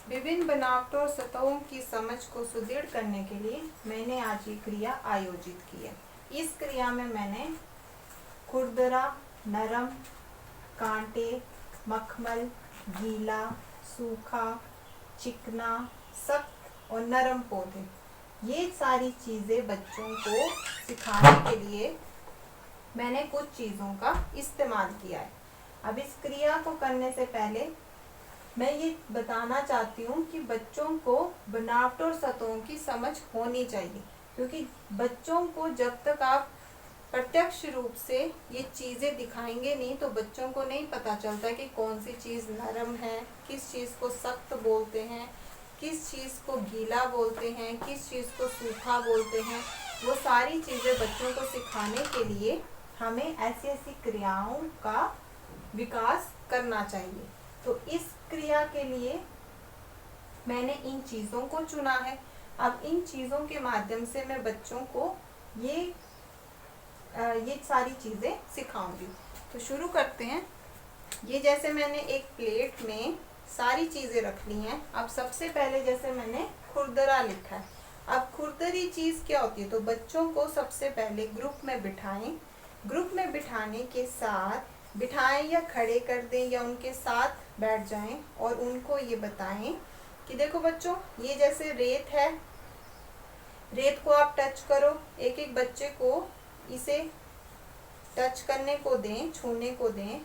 विभिन्न बनावटों और सतहों की समझ को सुदृढ़ करने के लिए मैंने आज ये क्रिया आयोजित की है। इस क्रिया में मैंने खुरदरा, नरम, कांटे, मखमल, गीला, सूखा, चिकना, सख्त और नरम पौधे, ये सारी चीज़ें बच्चों को सिखाने के लिए मैंने कुछ चीज़ों का इस्तेमाल किया है। अब इस क्रिया को करने से पहले मैं ये बताना चाहती हूँ कि बच्चों को बनावट और सतहों की समझ होनी चाहिए, क्योंकि बच्चों को जब तक आप प्रत्यक्ष रूप से ये चीज़ें दिखाएंगे नहीं तो बच्चों को नहीं पता चलता कि कौन सी चीज़ नरम है, किस चीज़ को सख्त बोलते हैं, किस चीज़ को गीला बोलते हैं, किस चीज़ को सूखा बोलते हैं। वो सारी चीज़ें बच्चों को सिखाने के लिए हमें ऐसी ऐसी क्रियाओं का विकास करना चाहिए। तो इस क्रिया के लिए मैंने इन चीज़ों को चुना है। अब इन चीज़ों के माध्यम से मैं बच्चों को ये सारी चीज़ें सिखाऊंगी। तो शुरू करते हैं। ये जैसे मैंने एक प्लेट में सारी चीज़ें रख ली हैं। अब सबसे पहले जैसे मैंने खुरदरा लिखा है। अब खुरदरी चीज़ क्या होती है, तो बच्चों को सबसे पहले ग्रुप में बिठाएं। ग्रुप में बिठाने के साथ बिठाएं या खड़े कर दें या उनके साथ बैठ जाएं और उनको ये बताएं कि देखो बच्चों, ये जैसे रेत है, रेत को आप टच करो। एक एक बच्चे को इसे टच करने को दें, छूने को दें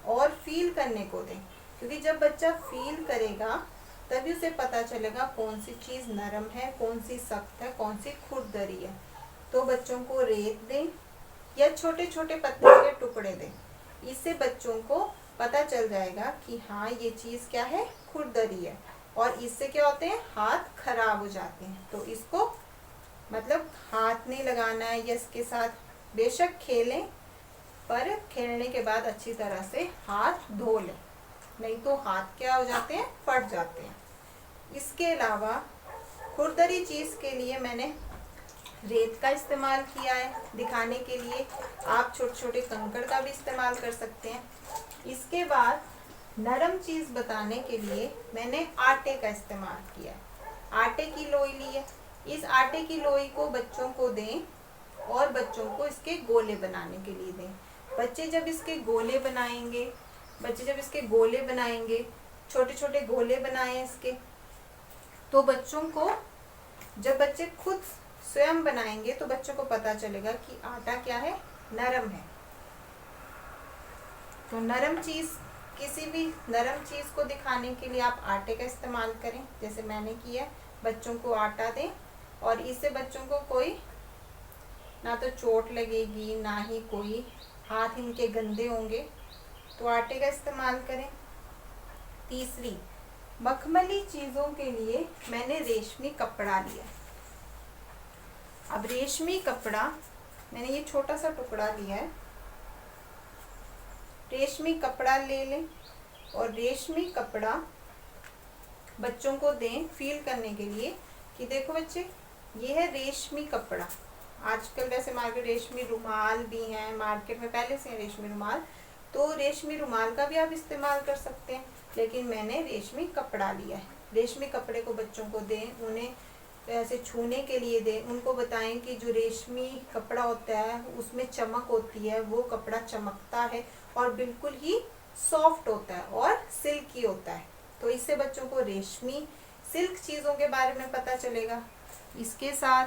और फील करने को दें, क्योंकि जब बच्चा फील करेगा तभी उसे पता चलेगा कौन सी चीज़ नरम है, कौन सी सख्त है, कौन सी खुरदरी है। तो बच्चों को रेत दें या छोटे छोटे पत्थर के टुकड़े दें। इससे बच्चों को पता चल जाएगा कि हाँ, ये चीज़ क्या है, खुरदरी है। और इससे क्या होते हैं, हाथ खराब हो जाते हैं। तो इसको मतलब हाथ नहीं लगाना है या इसके साथ बेशक खेलें, पर खेलने के बाद अच्छी तरह से हाथ धो लें, नहीं तो हाथ क्या हो जाते हैं, फट जाते हैं। इसके अलावा खुरदरी चीज़ के लिए मैंने रेत का इस्तेमाल किया है दिखाने के लिए। आप छोटे छोटे कंकड़ का भी इस्तेमाल कर सकते हैं। इसके बाद नरम चीज़ बताने के लिए मैंने आटे का इस्तेमाल किया है। आटे की लोई ली है। इस आटे की लोई को बच्चों को दें और बच्चों को इसके गोले बनाने के लिए दें। बच्चे जब इसके गोले बनाएंगे, छोटे छोटे गोले बनाएं इसके, तो बच्चों को, जब बच्चे खुद स्वयं बनाएंगे तो बच्चों को पता चलेगा कि आटा क्या है, नरम है। तो नरम चीज़, किसी भी नरम चीज़ को दिखाने के लिए आप आटे का इस्तेमाल करें, जैसे मैंने किया। बच्चों को आटा दें और इससे बच्चों को कोई ना तो चोट लगेगी, ना ही कोई हाथ इनके गंदे होंगे। तो आटे का इस्तेमाल करें। तीसरी, मखमली चीज़ों के लिए मैंने रेशमी कपड़ा लिया। अब रेशमी कपड़ा मैंने ये छोटा सा टुकड़ा लिया है। रेशमी कपड़ा ले लें और रेशमी कपड़ा बच्चों को दें फील करने के लिए कि देखो बच्चे, ये है रेशमी कपड़ा। आजकल वैसे मार्केट रेशमी रुमाल भी हैं, मार्केट में पहले से रेशमी रुमाल, तो रेशमी रुमाल का भी आप इस्तेमाल कर सकते हैं, लेकिन मैंने रेशमी कपड़ा लिया है। रेशमी कपड़े को बच्चों को दें, उन्हें ऐसे छूने के लिए दें। उनको बताएं कि जो रेशमी कपड़ा होता है उसमें चमक होती है, वो कपड़ा चमकता है और बिल्कुल ही सॉफ्ट होता है और सिल्की होता है। तो इससे बच्चों को रेशमी सिल्क चीज़ों के बारे में पता चलेगा। इसके साथ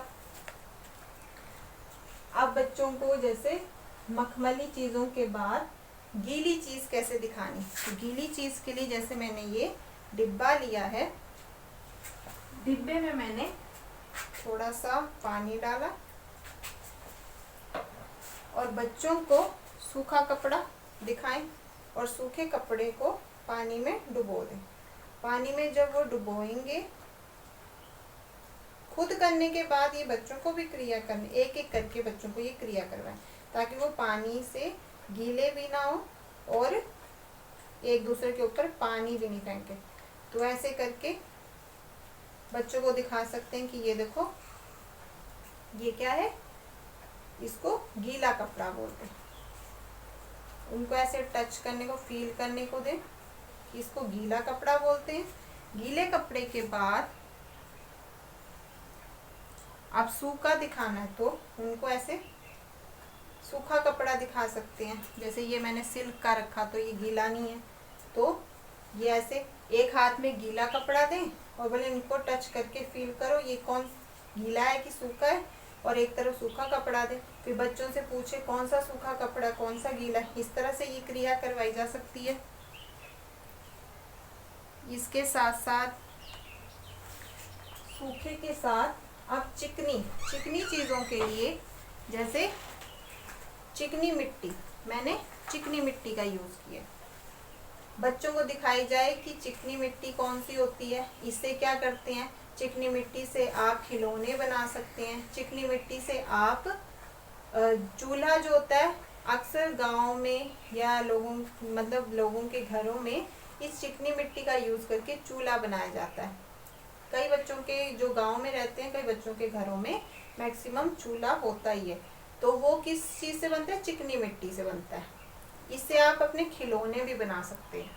अब बच्चों को जैसे मखमली चीज़ों के बाद गीली चीज़ कैसे दिखानी, तो गीली चीज़ के लिए जैसे मैंने ये डिब्बा लिया है। डिब्बे में मैंने थोड़ा सा पानी डाला और बच्चों को सूखा कपड़ा दिखाएं और सूखे कपड़े को पानी में डुबो दें। पानी में जब वो डुबोएंगे, खुद करने के बाद ये बच्चों को भी क्रिया करने, एक एक करके बच्चों को ये क्रिया करवाएं, ताकि वो पानी से गीले भी ना हो और एक दूसरे के ऊपर पानी भी नहीं फेंके। तो ऐसे करके बच्चों को दिखा सकते हैं कि ये देखो, ये क्या है, इसको गीला कपड़ा बोलते हैं। उनको ऐसे टच करने को, फील करने को दें कि इसको गीला कपड़ा बोलते हैं। गीले कपड़े के बाद आप सूखा दिखाना है तो उनको ऐसे सूखा कपड़ा दिखा सकते हैं। जैसे ये मैंने सिल्क का रखा तो ये गीला नहीं है, तो ये ऐसे एक हाथ में गीला कपड़ा दें और बोले इनको टच करके फील करो ये कौन गीला है कि सूखा है, और एक तरफ सूखा कपड़ा दे। फिर बच्चों से पूछे कौन सा सूखा कपड़ा कौन सा गीला है। इस तरह से ये क्रिया करवाई जा सकती है। इसके साथ साथ सूखे के साथ आप चिकनी चीज़ों के लिए, जैसे चिकनी मिट्टी, मैंने चिकनी मिट्टी का यूज़ किया। बच्चों को दिखाई जाए कि चिकनी मिट्टी कौन सी होती है। इससे क्या करते हैं, चिकनी मिट्टी से आप खिलौने बना सकते हैं। चिकनी मिट्टी से आप चूल्हा जो होता है, अक्सर गांव में या लोगों के घरों में इस चिकनी मिट्टी का यूज़ करके चूल्हा बनाया जाता है। कई बच्चों के जो गांव में रहते हैं, कई बच्चों के घरों में मैक्सिमम चूल्हा होता ही है। तो वो किस चीज़ से बनता है, चिकनी मिट्टी से बनता है। इससे आप अपने खिलौने भी बना सकते हैं।